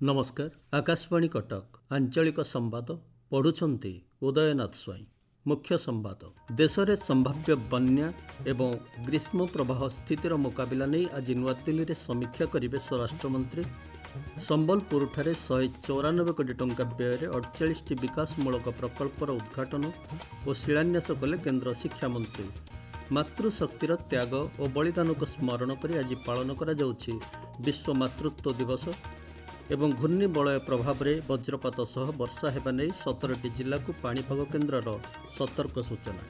नमस्कार। आकाशवाणी कटक आंचलिक संवाद पढ़ुछंती उदयनाथ स्वाई। मुख्य संवाद। देश में संभाव्य बन्या एवं ग्रीष्म प्रवाह स्थितिर मुकाबला नहीं आज नुआदिल्ली में समीक्षा करेंगे स्वराष्ट्रमंत्री। संबलपुर 194 कोटी टंका व्यय 48 विकासमूलक प्रकल्पर उद्घाटन और शिलान्यास कले केन्द्र शिक्षा मंत्री। मातृशक्तिर त्याग और बलिदान को स्मरण कर आज पालन करा जाउछि विश्व मातृत्व दिवस। एवं घूर्णिबलय प्रभाव में वज्रपात सह वर्षा हेबा नहीं 17टी जिला को पाणीपाग केन्द्रर सतर्क सूचना।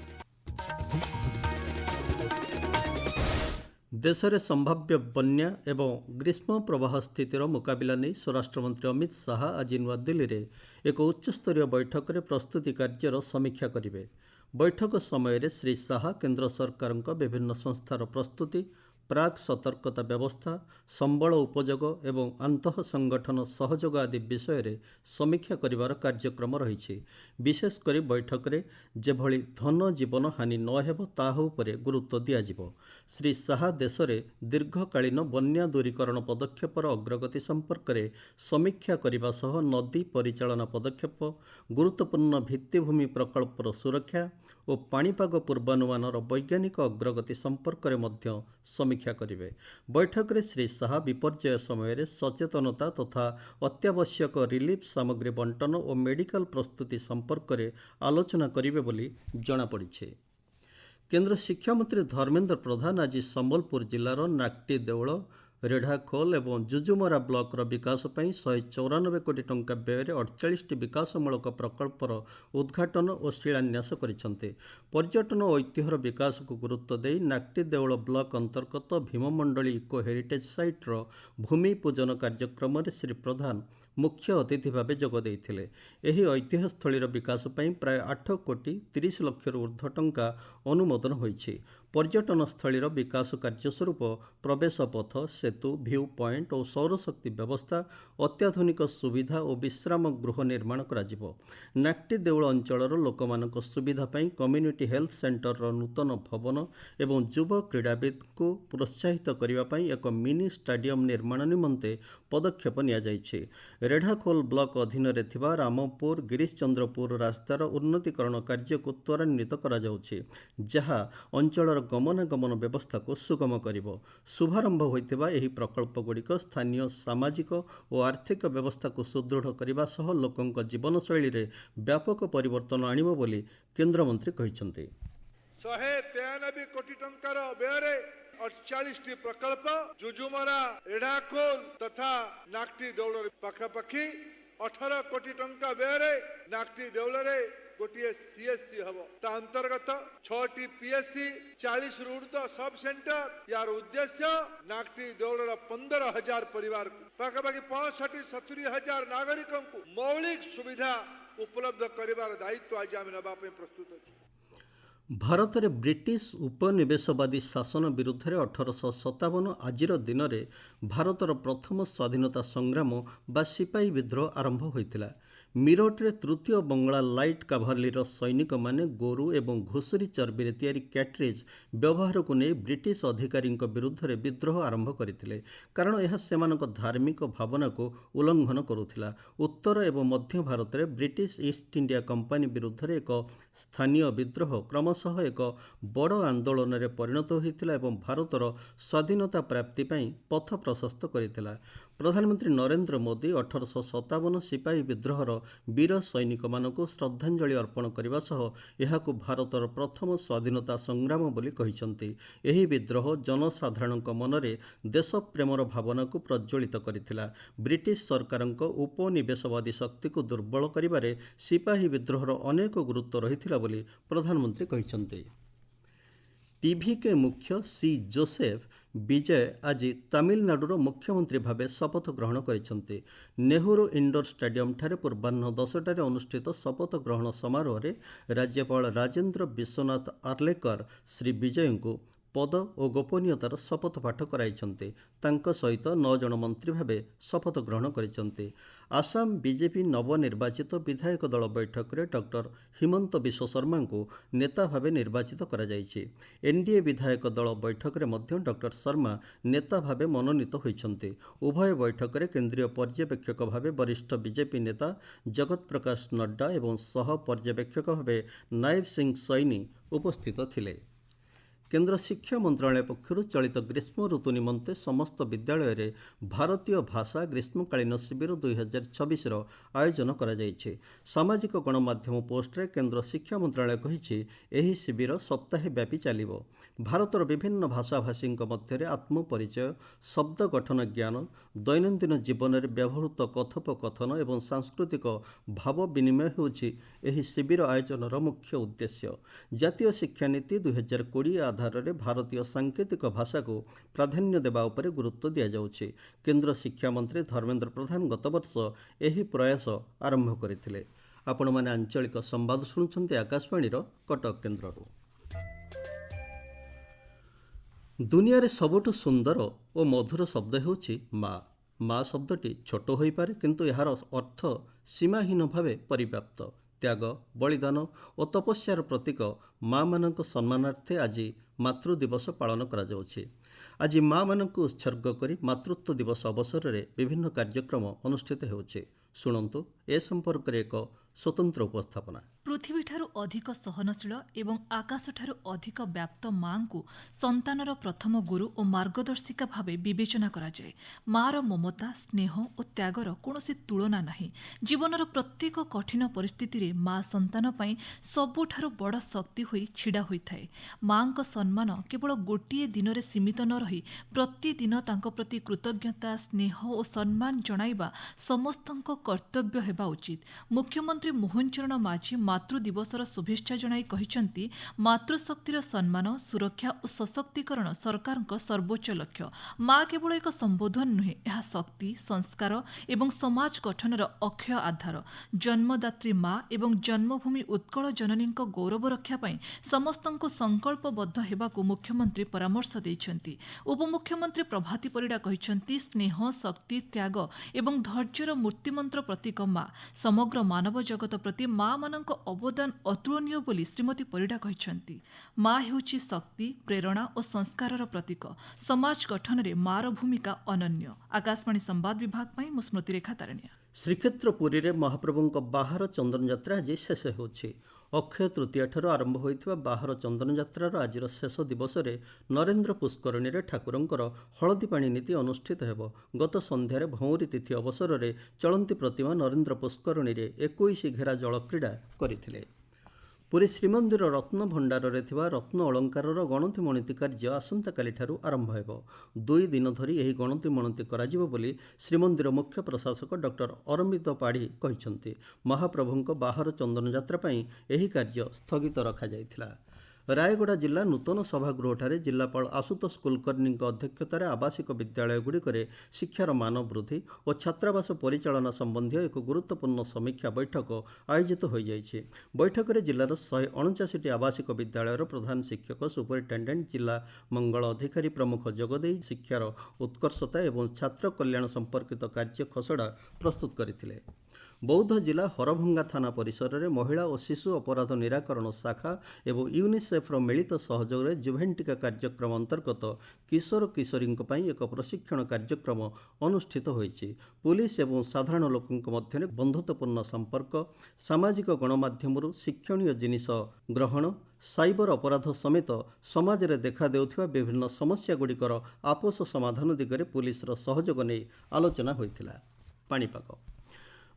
देश में संभाव्य बन्या एवं ग्रीष्म प्रवाह स्थितिर मुकाबला नहीं स्वराष्ट्रमंत्री अमित शाह आज नुआदिल्ली में एक उच्चस्तरीय बैठक में प्रस्तुति कार्यर समीक्षा करेंगे। बैठक समय श्री शाह केन्द्र सरकार विभिन्न संस्थार प्रस्तुति, प्राक सतर्कता व्यवस्था, संबल उपयोग एवं आंतः संगठन सहयोग आदि विषय रे समीक्षा करिवार कार्यक्रम रही। विशेषकर बैठक में जेभली धन जीवन हानि नहेब ताहा उपरे गुरुत्व दियाजिबो। श्री शाह देश में दीर्घकालीन बन्या दूरीकरण पदक्षेपर अग्रगति संपर्क में समीक्षा करने सह नदी परिचालना पदक्षेप, गुरुत्वपूर्ण भित्तिभूमि प्रकल्पर सुरक्षा और पाणीपाग पूर्वानुमानर वैज्ञानिक अग्रगति संपर्क में मध्य समीक्षा करेंगे। बैठक में श्री शाह विपर्यय समय सचेतनता तथा अत्यावश्यक रिलीफ सामग्री बंटन और मेडिकल प्रस्तुति संपर्क में आलोचना करेंगे बोली जଣାपड़ी। केन्द्र शिक्षा मंत्री धर्मेन्द्र प्रधान आज संबलपुर जिलार नाक्टी देउल, रेढ़ाखोल और जुजुमरा ब्लॉकर विकास पर 194 कोटी टंका व्यय 48 विकासमूलक प्रकल्पर उद्घाटन और शिलान्यास करिसेंते। पर्यटन और ऐतिह्यर विकास को गुरुत्व दे नाक्टी देउल ब्लॉक अंतर्गत भीममंडली इको हेरिटेज साइट्र भूमि पूजन कार्यक्रम में श्री प्रधान मुख्य अतिथि भाव जोगदेइथिले। एही ऐतिह्यस्थलीर विकास पर प्राय 8 कोटी 30 लाख ऊर्ध्व टंका अनुमोदन होइछि। पर्यटन स्थलीर विकास कार्यस्वरूप प्रवेश पथ, सेतु, भ्यू पॉइंट और सौरशक्ति व्यवस्था, अत्याधुनिक सुविधा और विश्राम गृह निर्माण कराजिबो। नाक्टी देउल अंचलर लोकमानक सुविधा पई कम्युनिटी हेल्थ सेंटर नूतन भवन एवं युव क्रीड़ाविद को प्रोत्साहित करने पई एक मिनी स्टाडियम निर्माण निमंते पदक्षेप निया जाइछि। रेढ़ाखोल ब्लॉक अधीन रे थिबा रामपुर गिरीशचंद्रपुर रास्तार उन्नतीकरण कार्य को त्वरान्वित करा जाउछि, जहा अंचलर गमनागमन व्यवस्था को सुगम करिबो। शुभारंभ होइतिबा एही प्रकल्पगुड़िक स्थानीय सामाजिक और आर्थिक व्यवस्था को सुदृढ़ करने सह लोकंक जीवनशैली रे व्यापक परिवर्तन आनिबो बोली केन्द्रमंत्री कहिसेंते। 193 कोटी टंकार व्यय 48 प्रकल्प जुजुमरा, रेढ़ाखोल तथा नाक्टी देउल पाखापाखि 18 कोटी टंका व्यय नाक्टी देउल गोटे सीएससी हम ता अंतर्गत 6टी पीएससी, 40 ऊर्ध्व सब सेंटर। यार उद्देश्य नाक्टी देउल 15,000 परिवार को पाखापाखि 65-70,000 नागरिकों को मौलिक सुविधा उपलब्ध करिवार दायित्व आज आम नवा प्रस्तुत अछि। भारत में ब्रिटिश उपनिवेशवादी शासन विरुद्ध 1857 आजिर दिन में भारतर प्रथम स्वाधीनता संग्राम बा सिपाही विद्रोह आरंभ होइतिला। मीरठ रे तृतीय बंगला लाइट काभार्लीर सैनिक माने गोरु एवं घुसुरी चर्बी तैयारी कैट्रिज व्यवहार को नहीं ब्रिटिश अधिकारी विरुद्ध रे विद्रोह आरंभ करथिले, कारण यह सेमानक धार्मिक भावना को उल्लंघन करुथिला। उत्तर एवं मध्य भारत में ब्रिटिश ईस्ट इंडिया कंपानी विरुद्ध रे एक स्थानीय विद्रोह क्रमशः एक बड़ आंदोलन में परिणत होइतिला एवं भारतर स्वाधीनता प्राप्ति पई पथ प्रशस्त करितिला। प्रधानमंत्री नरेंद्र मोदी 1857 सिपाही विद्रोहर वीर सैनिक मानक श्रद्धांजलि अर्पण करने सह यहाकू भारतर प्रथम स्वाधीनता संग्राम बोली कहिसंती। एही विद्रोह जनसाधारण मनरे देश प्रेमर भावना को प्रज्वलित करिथिला। ब्रिटिश सरकारक उपनिवेशवादी शक्ति को दुर्बल करिबारे सिपाही विद्रोहर अनेक गुरुत्व रहिथिला बोली प्रधानमंत्री कहिसंती। टीवी के मुख्य सी जोसेफ विजय आज तमिलनाडुर मुख्यमंत्री भावे शपथ ग्रहण करिसेंते। नेहरू इंडोर स्टेडियम ठारे पूर्वाह्न 10टारे अनुष्ठित शपथ ग्रहण समारोह में राज्यपाल राजेंद्र विश्वनाथ आर्लेकर श्री विजय को ପଦ ଓ ଗୋପନୀୟତାର ଶପଥ ପାଠ କରାଇଛନ୍ତି। ତାଙ୍କ ସହିତ 9 ଜଣ ମନ୍ତ୍ରୀ ଭାବେ ଶପଥ ଗ୍ରହଣ କରିଛନ୍ତି। ଆସାମ ବିଜେପି ନବନିର୍ବାଚିତ ବିଧାୟକ ଦଳ ବୈଠକରେ ଡକ୍ଟର ହିମନ୍ତ ବିଶ୍ୱ ଶର୍ମାଙ୍କୁ ନେତା ଭାବେ ନିର୍ବାଚିତ କରାଯାଇଛି। ଏନ୍ଡିଏ ବିଧାୟକ ଦଳ ବୈଠକରେ ମଧ୍ୟ ଡକ୍ଟର ଶର୍ମା ନେତା ଭାବେ ମନୋନୀତ ହୋଇଛନ୍ତି। ଉଭୟ ବୈଠକରେ କେନ୍ଦ୍ରୀୟ ପର୍ଯ୍ୟବେକ୍ଷକ ଭାବେ ବରିଷ୍ଠ ବିଜେପି ନେତା ଜଗତ ପ୍ରକାଶ ନଡ୍ଡା ଏବଂ ସହ ପର୍ଯ୍ୟବେକ୍ଷକ ଭାବେ ନାୟବ ସିଂ ସୈନି ଉପସ୍ଥିତ ଥିଲେ। କେନ୍ଦ୍ର ଶିକ୍ଷା ମନ୍ତ୍ରଣାଳୟ ପକ୍ଷରୁ ଚଳିତ ଗ୍ରୀଷ୍ମ ଋତୁ ନିମନ୍ତେ ସମସ୍ତ ବିଦ୍ୟାଳୟରେ ଭାରତୀୟ ଭାଷା ଗ୍ରୀଷ୍ମକାଳୀନ ଶିବିର 2026ର ଆୟୋଜନ କରାଯାଇଛି। ସାମାଜିକ ଗଣମାଧ୍ୟମ ପୋଷ୍ଟରେ କେନ୍ଦ୍ର ଶିକ୍ଷା ମନ୍ତ୍ରଣାଳୟ କହିଛି, ଏହି ଶିବିର ସପ୍ତାହେ ବ୍ୟାପୀ ଚାଲିବ। ଭାରତର ବିଭିନ୍ନ ଭାଷାଭାଷୀଙ୍କ ମଧ୍ୟରେ ଆତ୍ମପରିଚୟ, ଶବ୍ଦ ଗଠନ ଜ୍ଞାନ, ଦୈନନ୍ଦିନ ଜୀବନରେ ବ୍ୟବହୃତ କଥୋପକଥନ ଏବଂ ସାଂସ୍କୃତିକ ଭାବ ବିନିମୟ ହେଉଛି ଏହି ଶିବିର ଆୟୋଜନର ମୁଖ୍ୟ ଉଦ୍ଦେଶ୍ୟ। ଜାତୀୟ ଶିକ୍ଷାନୀତି 2020 ଆଧାରରେ ଭାରତୀୟ ସାଙ୍କେତିକ ଭାଷାକୁ ପ୍ରାଧାନ୍ୟ ଦେବା ଉପରେ ଗୁରୁତ୍ୱ ଦିଆଯାଉଛି। କେନ୍ଦ୍ର ଶିକ୍ଷାମନ୍ତ୍ରୀ ଧର୍ମେନ୍ଦ୍ର ପ୍ରଧାନ ଗତବର୍ଷ ଏହି ପ୍ରୟାସ ଆରମ୍ଭ କରିଥିଲେ। ଆପଣମାନେ ଆଞ୍ଚଳିକ ସମ୍ବାଦ ଶୁଣୁଛନ୍ତି ଆକାଶବାଣୀର କଟକ କେନ୍ଦ୍ରରୁ। ଦୁନିଆରେ ସବୁଠୁ ସୁନ୍ଦର ଓ ମଧୁର ଶବ୍ଦ ହେଉଛି ମା। ମା ଶବ୍ଦଟି ଛୋଟ ହୋଇପାରେ, କିନ୍ତୁ ଏହାର ଅର୍ଥ ସୀମାହୀନ ଭାବେ ପରିବ୍ୟାପ୍ତ। ତ୍ୟାଗ, ବଳିଦାନ ଓ ତପସ୍ୟାର ପ୍ରତୀକ ମା'ମାନଙ୍କ ସମ୍ମାନାର୍ଥେ ଆଜି ମାତୃ ଦିବସ ପାଳନ କରାଯାଉଛି। ଆଜି ମା'ମାନଙ୍କୁ ଉତ୍ସର୍ଗ କରି ମାତୃତ୍ୱ ଦିବସ ଅବସରରେ ବିଭିନ୍ନ କାର୍ଯ୍ୟକ୍ରମ ଅନୁଷ୍ଠିତ ହେଉଛି। ଶୁଣନ୍ତୁ ଏ ସମ୍ପର୍କରେ ଏକ ସ୍ୱତନ୍ତ୍ର ଉପସ୍ଥାପନା। ପୃଥିବୀଠାରୁ ଅଧିକ ସହନଶୀଳ ଏବଂ ଆକାଶଠାରୁ ଅଧିକ ବ୍ୟାପ୍ତ ମା'ଙ୍କୁ ସନ୍ତାନର ପ୍ରଥମ ଗୁରୁ ଓ ମାର୍ଗଦର୍ଶିକା ଭାବେ ବିବେଚନା କରାଯାଏ। ମା'ର ମମତା, ସ୍ନେହ ଓ ତ୍ୟାଗର କୌଣସି ତୁଳନା ନାହିଁ। ଜୀବନର ପ୍ରତ୍ୟେକ କଠିନ ପରିସ୍ଥିତିରେ ମା ସନ୍ତାନ ପାଇଁ ସବୁଠାରୁ ବଡ଼ ଶକ୍ତି ହୋଇ ଛିଡ଼ା ହୋଇଥାଏ। ମା'ଙ୍କ ସମ୍ମାନ କେବଳ ଗୋଟିଏ ଦିନରେ ସୀମିତ ନ ରହି ପ୍ରତିଦିନ ତାଙ୍କ ପ୍ରତି କୃତଜ୍ଞତା, ସ୍ନେହ ଓ ସମ୍ମାନ ଜଣାଇବା ସମସ୍ତଙ୍କ କର୍ତ୍ତବ୍ୟ ହେବା ଉଚିତ। ମୁଖ୍ୟମନ୍ତ୍ରୀ ମୋହନ ଚରଣ ମାଝୀ ମାତୃ ଦିବସର ଶୁଭେଚ୍ଛା ଜଣାଇ କହିଛନ୍ତି, ମାତୃଶକ୍ତିର ସମ୍ମାନ, ସୁରକ୍ଷା ଓ ସଶକ୍ତିକରଣ ସରକାରଙ୍କ ସର୍ବୋଚ୍ଚ ଲକ୍ଷ୍ୟ। ମା କେବଳ ଏକ ସମ୍ବୋଧନ ନୁହେଁ, ଏହା ଶକ୍ତି, ସଂସ୍କାର ଏବଂ ସମାଜ ଗଠନର ଅକ୍ଷୟ ଆଧାର। ଜନ୍ମଦାତ୍ରୀ ମା ଏବଂ ଜନ୍ମଭୂମି ଉତ୍କଳ ଜନନୀଙ୍କ ଗୌରବ ରକ୍ଷା ପାଇଁ ସମସ୍ତଙ୍କୁ ସଂକଳ୍ପବଦ୍ଧ ହେବାକୁ ମୁଖ୍ୟମନ୍ତ୍ରୀ ପରାମର୍ଶ ଦେଇଛନ୍ତି। ଉପମୁଖ୍ୟମନ୍ତ୍ରୀ ପ୍ରଭାତୀ ପରିଡ଼ା କହିଛନ୍ତି, ସ୍ନେହ, ଶକ୍ତି, ତ୍ୟାଗ ଏବଂ ଧୈର୍ଯ୍ୟର ମୂର୍ତ୍ତିମନ୍ତ୍ର ପ୍ରତୀକ ମା। ସମଗ୍ର ମାନବ ଜଗତ ପ୍ରତି ମା'ମାନଙ୍କ ଅବଦାନ ଅତୁଳନୀୟ ବୋଲି ଶ୍ରୀମତୀ ପରିଡ଼ା କହିଛନ୍ତି। ମା ହେଉଛି ଶକ୍ତି, ପ୍ରେରଣା ଓ ସଂସ୍କାରର ପ୍ରତୀକ। ସମାଜ ଗଠନରେ ମା'ର ଭୂମିକା ଅନନ୍ୟ। ଆକାଶବାଣୀ ସମ୍ବାଦ ବିଭାଗ ପାଇଁ ମୁଁ ସ୍ମୃତିରେଖା ତାରଣିଆ। ଶ୍ରୀକ୍ଷେତ୍ର ପୁରୀରେ ମହାପ୍ରଭୁଙ୍କ ବାହାର ଚନ୍ଦନଯାତ୍ରା ଆଜି ଶେଷ ହେଉଛି। ଅକ୍ଷୟ ତୃତୀୟାଠାରୁ ଆରମ୍ଭ ହୋଇଥିବା ବାହାର ଚନ୍ଦନଯାତ୍ରାର ଆଜିର ଶେଷ ଦିବସରେ ନରେନ୍ଦ୍ର ପୁଷ୍କରିଣୀରେ ଠାକୁରଙ୍କର ହଳଦୀ ପାଣି ନୀତି ଅନୁଷ୍ଠିତ ହେବ। ଗତ ସନ୍ଧ୍ୟାରେ ଭଉଁରୀ ତିଥି ଅବସରରେ ଚଳନ୍ତି ପ୍ରତିମା ନରେନ୍ଦ୍ର ପୁଷ୍କରିଣୀରେ 21 ଘେରା ଜଳକ୍ରୀଡ଼ା କରିଥିଲେ। ପୁରୀ ଶ୍ରୀମନ୍ଦିର ରତ୍ନ ଭଣ୍ଡାରରେ ଥିବା ରତ୍ନ ଅଳଙ୍କାରର ଗଣତି ମଣତି କାର୍ଯ୍ୟ ଆସନ୍ତାକାଲିଠାରୁ ଆରମ୍ଭ ହେବ। 2 ଦିନ ଧରି ଏହି ଗଣତି ମଣତି କରାଯିବ ବୋଲି ଶ୍ରୀମନ୍ଦିର ମୁଖ୍ୟ ପ୍ରଶାସକ ଡକ୍ଟର ଅରବିନ୍ଦ ପାଢ଼ୀ କହିଛନ୍ତି। ମହାପ୍ରଭୁଙ୍କ ବାହାର ଚନ୍ଦନଯାତ୍ରା ପାଇଁ ଏହି କାର୍ଯ୍ୟ ସ୍ଥଗିତ ରଖାଯାଇଥିଲା। ରାୟଗଡ଼ା ଜିଲ୍ଲା ନୂତନ ସଭାଗୃହଠାରେ ଜିଲ୍ଲାପାଳ ଆଶୁତୋଷ କୁଲକର୍ଣ୍ଣୀଙ୍କ ଅଧ୍ୟକ୍ଷତାରେ ଆବାସିକ ବିଦ୍ୟାଳୟଗୁଡ଼ିକରେ ଶିକ୍ଷାର ମାନ ବୃଦ୍ଧି ଓ ଛାତ୍ରାବାସ ପରିଚାଳନା ସମ୍ବନ୍ଧୀୟ ଏକ ଗୁରୁତ୍ୱପୂର୍ଣ୍ଣ ସମୀକ୍ଷା ବୈଠକ ଆୟୋଜିତ ହୋଇଯାଇଛି। ବୈଠକରେ ଜିଲ୍ଲାର 149ଟି ଆବାସିକ ବିଦ୍ୟାଳୟର ପ୍ରଧାନ ଶିକ୍ଷକ, ସୁପରିଟେଣ୍ଡେଣ୍ଟ, ଜିଲ୍ଲା ମଙ୍ଗଳ ଅଧିକାରୀ ପ୍ରମୁଖ ଯୋଗଦେଇ ଶିକ୍ଷାର ଉତ୍କର୍ଷତା ଏବଂ ଛାତ୍ର କଲ୍ୟାଣ ସମ୍ପର୍କିତ କାର୍ଯ୍ୟ ଖସଡ଼ା ପ୍ରସ୍ତୁତ କରିଥିଲେ। ବୌଦ୍ଧ ଜିଲ୍ଲା ହରଭଙ୍ଗା ଥାନା ପରିସରରେ ମହିଳା ଓ ଶିଶୁ ଅପରାଧ ନିରାକରଣ ଶାଖା ଏବଂ ୟୁନିସେଫ୍ର ମିଳିତ ସହଯୋଗରେ ଜୁଭେଣ୍ଟିକା କାର୍ଯ୍ୟକ୍ରମ ଅନ୍ତର୍ଗତ କିଶୋର କିଶୋରୀଙ୍କ ପାଇଁ ଏକ ପ୍ରଶିକ୍ଷଣ କାର୍ଯ୍ୟକ୍ରମ ଅନୁଷ୍ଠିତ ହୋଇଛି। ପୁଲିସ ଏବଂ ସାଧାରଣ ଲୋକଙ୍କ ମଧ୍ୟରେ ବନ୍ଧୁତ୍ୱପୂର୍ଣ୍ଣ ସମ୍ପର୍କ, ସାମାଜିକ ଗଣମାଧ୍ୟମରୁ ଶିକ୍ଷଣୀୟ ଜିନିଷ ଗ୍ରହଣ, ସାଇବର ଅପରାଧ ସମେତ ସମାଜରେ ଦେଖାଦେଉଥିବା ବିଭିନ୍ନ ସମସ୍ୟାଗୁଡ଼ିକର ଆପୋଷ ସମାଧାନ ଦିଗରେ ପୁଲିସର ସହଯୋଗ ନେଇ ଆଲୋଚନା ହୋଇଥିଲା। ପାଣିପାଗ।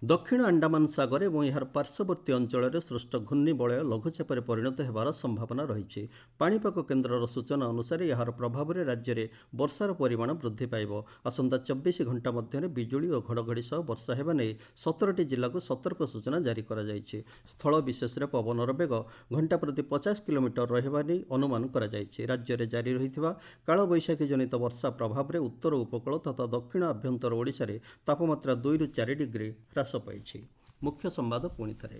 ଦକ୍ଷିଣ ଆଣ୍ଡାମାନ ସାଗର ଏବଂ ଏହାର ପାର୍ଶ୍ୱବର୍ତ୍ତୀ ଅଞ୍ଚଳରେ ସୃଷ୍ଟ ଘୂର୍ଣ୍ଣିବଳୟ ଲଘୁଚାପରେ ପରିଣତ ହେବାର ସମ୍ଭାବନା ରହିଛି। ପାଣିପାଗ କେନ୍ଦ୍ରର ସୂଚନା ଅନୁସାରେ ଏହାର ପ୍ରଭାବରେ ରାଜ୍ୟରେ ବର୍ଷାର ପରିମାଣ ବୃଦ୍ଧି ପାଇବ। ଆସନ୍ତା 24 ଘଣ୍ଟା ମଧ୍ୟରେ ବିଜୁଳି ଓ ଘଡ଼ଘଡ଼ି ସହ ବର୍ଷା ହେବା ନେଇ 17ଟି ଜିଲ୍ଲାକୁ ସତର୍କ ସୂଚନା ଜାରି କରାଯାଇଛି। ସ୍ଥଳ ବିଶେଷରେ ପବନର ବେଗ ଘଣ୍ଟା ପ୍ରତି 50 କିଲୋମିଟର ରହିବା ନେଇ ଅନୁମାନ କରାଯାଇଛି। ରାଜ୍ୟରେ ଜାରି ରହିଥିବା କାଳବୈଶାଖୀ ଜନିତ ବର୍ଷା ପ୍ରଭାବରେ ଉତ୍ତର ଉପକୂଳ ତଥା ଦକ୍ଷିଣ ଆଭ୍ୟନ୍ତର ଓଡ଼ିଶାରେ ତାପମାତ୍ରା 2ରୁ 4 ଡିଗ୍ରୀ ହ୍ରାସ ପାଇଛି। ମୁଖ୍ୟ ସମ୍ବାଦ ପୁଣି ଥରେ।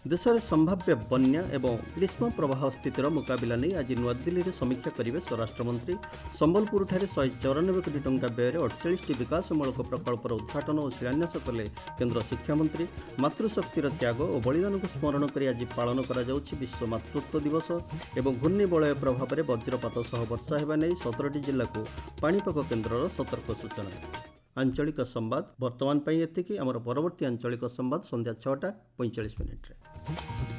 देशରେ संभाव्य बन्या एवं ग्रीष्म प्रवाह स्थितिर मुकाबिला नहीं आज नुआदिल्ली में समीक्षा करेंगे स्वराष्ट्रमंत्री। संबलपुरଠାରେ 194 कोटी टंका व्यୟରେ 48ଟି विकासमूलक प्रकल्पर उद्घाटन और शिलान्यास कले केन्द्र शिक्षामंत्री। मातृशक्तिर त्याग और बलिदान को स्मरण कर आज पालन करा जाउछि विश्व मातृत्व दिवस एवं घूर्णिबलय प्रभाव में वज्रपात सह वर्षा हेबा नै 17ଟି जिला को पाणीपाग केन्द्रर सतर्क सूचना। आंचलिक संवाद वर्तमान एतिकी। आमर परवर्ती आंचलिक संवाद संध्या 6:45 रे।